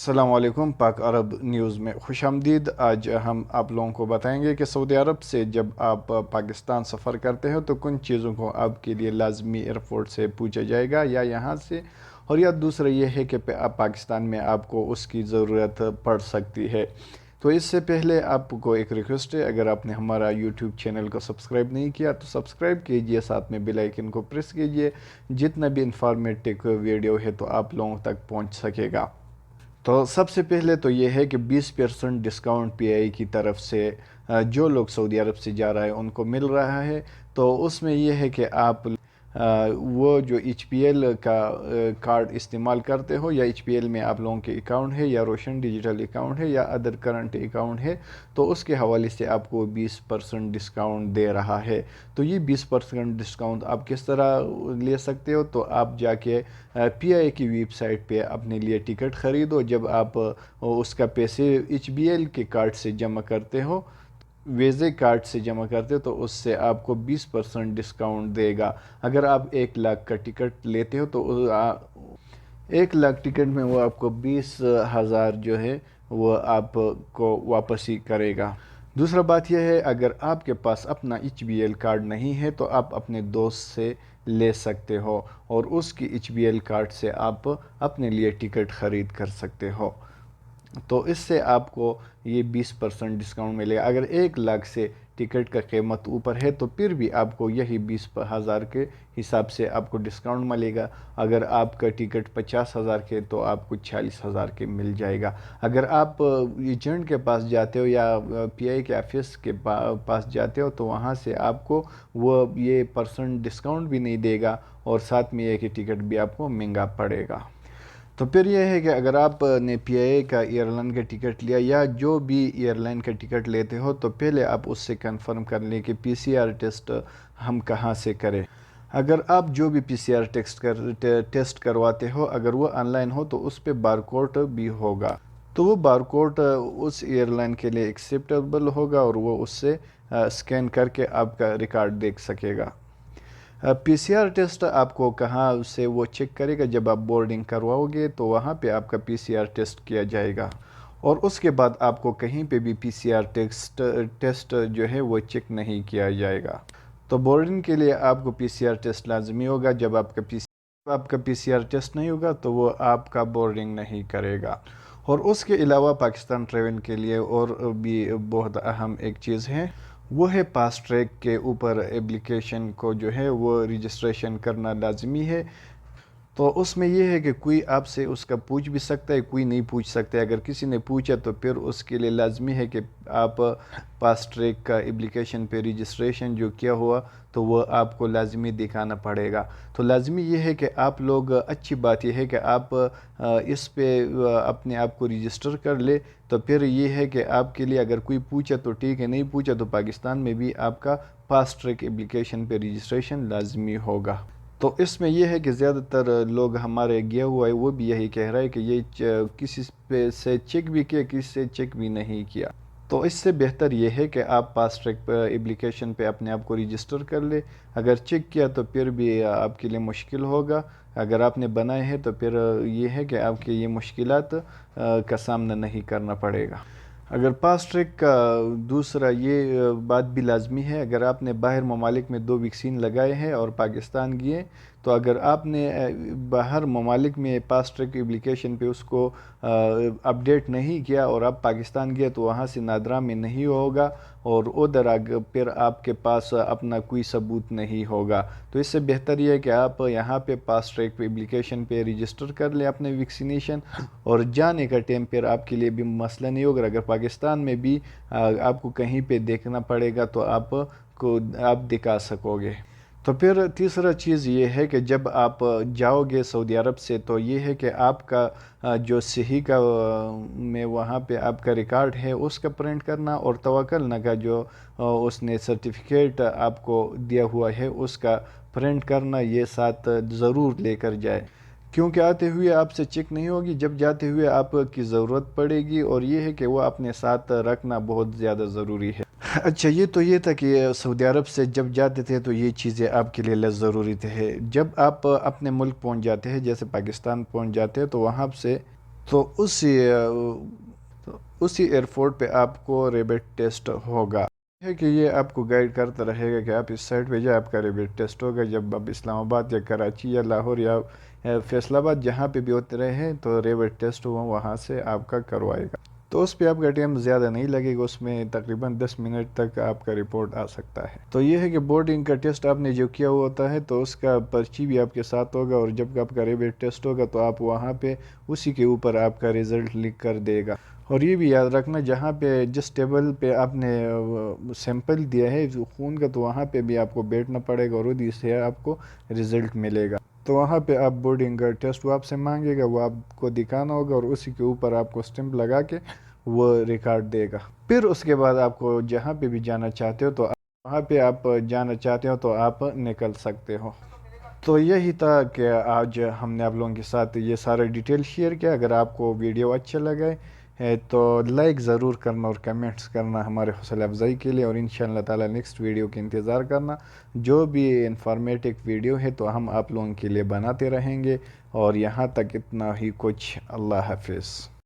अस्सलाम वालेकुम। पाक अरब न्यूज़ में खुश आमदीद। आज हम आप लोगों को बताएंगे कि सऊदी अरब से जब आप पाकिस्तान सफ़र करते हो तो किन चीज़ों को आपके लिए लाजमी एयरपोर्ट से पूछा जाएगा या यहाँ से, और या दूसरा ये है कि पाकिस्तान में आपको उसकी ज़रूरत पड़ सकती है। तो इससे पहले आपको एक रिक्वेस्ट है, अगर आपने हमारा यूट्यूब चैनल को सब्सक्राइब नहीं किया तो सब्सक्राइब कीजिए, साथ में बेल आइकन को प्रेस कीजिए। जितना भी इंफॉर्मेटिव वीडियो है तो आप लोगों तक पहुँच सकेगा। तो सबसे पहले तो ये है कि 20% डिस्काउंट पीआई की तरफ से जो लोग सऊदी अरब से जा रहा है उनको मिल रहा है। तो उसमें ये है कि आप वो जो एचपीएल का कार्ड इस्तेमाल करते हो, या एचपीएल में आप लोगों के अकाउंट है, या रोशन डिजिटल अकाउंट है, या अदर करंट अकाउंट है, तो उसके हवाले से आपको 20% डिस्काउंट दे रहा है। तो ये 20% डिस्काउंट आप किस तरह ले सकते हो? तो आप जाके पीआई की वेबसाइट पे अपने लिए टिकट ख़रीदो। जब आप उसका पैसे एचबीएल के कार्ड से जमा करते हो, वीज़े कार्ड से जमा करते हो, तो उससे आपको 20% डिस्काउंट देगा। अगर आप 1 लाख का टिकट लेते हो तो 1 लाख टिकट में वो आपको 20,000 जो है वो आपको वापस ही करेगा। दूसरा बात यह है, अगर आपके पास अपना एचबीएल कार्ड नहीं है तो आप अपने दोस्त से ले सकते हो और उसकी एचबीएल कार्ड से आप अपने लिए टिकट ख़रीद कर सकते हो। तो इससे आपको ये 20% डिस्काउंट मिलेगा। अगर 1 लाख से टिकट का कीमत ऊपर है तो फिर भी आपको यही 20,000 के हिसाब से आपको डिस्काउंट मिलेगा। अगर आपका टिकट 50,000 के तो आपको 40,000 के मिल जाएगा। अगर आप एजेंट के पास जाते हो या पीआई के ऑफिस के पास जाते हो तो वहाँ से आपको वो ये परसेंट डिस्काउंट भी नहीं देगा, और साथ में ये कि टिकट भी आपको महंगा पड़ेगा। तो फिर यह है कि अगर आपने पीआईए का एयरलाइन का टिकट लिया या जो भी एयरलाइन का टिकट लेते हो, तो पहले आप उससे कंफर्म कर लें कि पीसीआर टेस्ट हम कहाँ से करें। अगर आप जो भी पीसीआर टेस्ट करवाते हो, अगर वो ऑनलाइन हो तो उस पर बारकोड भी होगा। तो वो बारकोड उस एयरलाइन के लिए एक्सेप्टेबल होगा और वो उससे स्कैन करके आपका रिकॉर्ड देख सकेगा। पीसीआर टेस्ट आपको कहाँ से वो चेक करेगा? जब आप बोर्डिंग करवाओगे तो वहाँ पे आपका पीसीआर टेस्ट किया जाएगा, और उसके बाद आपको कहीं पे भी पीसीआर टेस्ट जो है वो चेक नहीं किया जाएगा। तो बोर्डिंग के लिए आपको पीसीआर टेस्ट लाजमी होगा। जब आपका पीसीआर टेस्ट नहीं होगा तो वो आपका बोर्डिंग नहीं करेगा। और उसके अलावा पाकिस्तान ट्रेवल के लिए और भी बहुत अहम एक चीज़ है, वो है फास्ट ट्रैक के ऊपर एप्लीकेशन को जो है वो रजिस्ट्रेशन करना लाजमी है। तो उसमें यह है कि कोई आपसे उसका पूछ भी सकता है, कोई नहीं पूछ सकता है। अगर किसी ने पूछा तो फिर उसके लिए लाजमी है कि आप फास्ट ट्रैक का एप्लीकेशन पे रजिस्ट्रेशन जो किया हुआ तो वो आपको लाजमी दिखाना पड़ेगा। तो लाजमी ये है कि आप लोग, अच्छी बात यह है कि आप इस पे अपने आप को रजिस्टर कर ले। तो फिर ये है कि आपके लिए अगर कोई पूछा तो ठीक है, नहीं पूछा तो पाकिस्तान में भी आपका फास्ट ट्रैक एप्लीकेशन पे रजिस्ट्रेशन लाजमी होगा। तो इसमें यह है कि ज़्यादातर लोग हमारे गया हुआ है वो भी यही कह रहा है कि ये किसी पे से चेक भी किया, किसी से चेक भी नहीं किया। तो इससे बेहतर ये है कि आप फास्ट ट्रैक एप्लीकेशन पे अपने आप को रजिस्टर कर ले। अगर चेक किया तो फिर भी आपके लिए मुश्किल होगा। अगर आपने बनाए हैं तो फिर ये है कि आपके ये मुश्किलात का सामना नहीं करना पड़ेगा। अगर फास्ट ट्रैक का दूसरा ये बात भी लाजमी है, अगर आपने बाहर ममालिक में 2 वैक्सीन लगाए हैं और पाकिस्तान गए, तो अगर आपने बाहर ममालिक में फास्ट ट्रैक एप्लीकेशन पे उसको अपडेट नहीं किया और आप पाकिस्तान गए तो वहाँ से नादरा में नहीं होगा, और उधर फिर आपके पास अपना कोई सबूत नहीं होगा। तो इससे बेहतर ये है कि आप यहाँ पे फास्ट ट्रैक एप्लीकेशन पे रजिस्टर कर लें अपने वैक्सीनेशन, और जाने का टाइम फिर आपके लिए भी मसला नहीं होगा। अगर पाकिस्तान में भी आपको कहीं पे देखना पड़ेगा तो आप दिखा सकोगे। तो फिर तीसरा चीज़ ये है कि जब आप जाओगे सऊदी अरब से तो ये है कि आपका जो सही का में वहाँ पे आपका रिकॉर्ड है उसका प्रिंट करना, और तवक्कल का जो उसने सर्टिफिकेट आपको दिया हुआ है उसका प्रिंट करना, ये साथ ज़रूर लेकर जाए। क्योंकि आते हुए आपसे चेक नहीं होगी, जब जाते हुए आपकी ज़रूरत पड़ेगी, और ये है कि वो अपने साथ रखना बहुत ज़्यादा ज़रूरी है। अच्छा, ये था कि सऊदी अरब से जब जाते थे तो ये चीज़ें आपके लिए ज़रूरी थे। जब आप अपने मुल्क पहुंच जाते हैं, जैसे पाकिस्तान पहुंच जाते हैं, तो वहाँ से तो उसी एयरपोर्ट पे आपको रेबिट टेस्ट होगा। है कि ये आपको गाइड करता रहेगा कि आप इस साइट पे जाए, आपका रेबिट टेस्ट होगा। जब आप इस्लामाबाद या कराची या लाहौर या फैसलाबाद जहाँ पे भी उतरे हैं तो रेबिट टेस्ट हुआ वहाँ से आपका करवाएगा। तो उस पर आपका टाइम ज़्यादा नहीं लगेगा, उसमें तकरीबन 10 मिनट तक आपका रिपोर्ट आ सकता है। तो ये है कि बोर्डिंग का टेस्ट आपने जो किया हुआ होता है तो उसका पर्ची भी आपके साथ होगा, और जब आपका रेबिट टेस्ट होगा तो आप वहाँ पे उसी के ऊपर आपका रिज़ल्ट लिख कर देगा। और ये भी याद रखना, जहाँ पे जिस टेबल पे आपने सैंपल दिया है जो खून का, तो वहाँ पे भी आपको बैठना पड़ेगा और उसी से आपको रिज़ल्ट मिलेगा। तो वहाँ पे आप बोर्डिंग का टेस्ट वो आपसे मांगेगा, वो आपको दिखाना होगा और उसी के ऊपर आपको स्टैंप लगा के वो रिकॉर्ड देगा। फिर उसके बाद आपको जहाँ पे भी जाना चाहते हो तो वहाँ पे आप जाना चाहते हो तो आप निकल सकते हो। तो यही था कि आज हमने आप लोगों के साथ ये सारा डिटेल शेयर किया। अगर आपको वीडियो अच्छा लगा है तो लाइक ज़रूर करना और कमेंट्स करना हमारे हौसला अफजाई के लिए, और इंशाअल्लाह ताला नेक्स्ट वीडियो के इंतज़ार करना। जो भी इंफॉर्मेटिव वीडियो है तो हम आप लोगों के लिए बनाते रहेंगे। और यहाँ तक इतना ही कुछ। अल्लाह हाफिज़।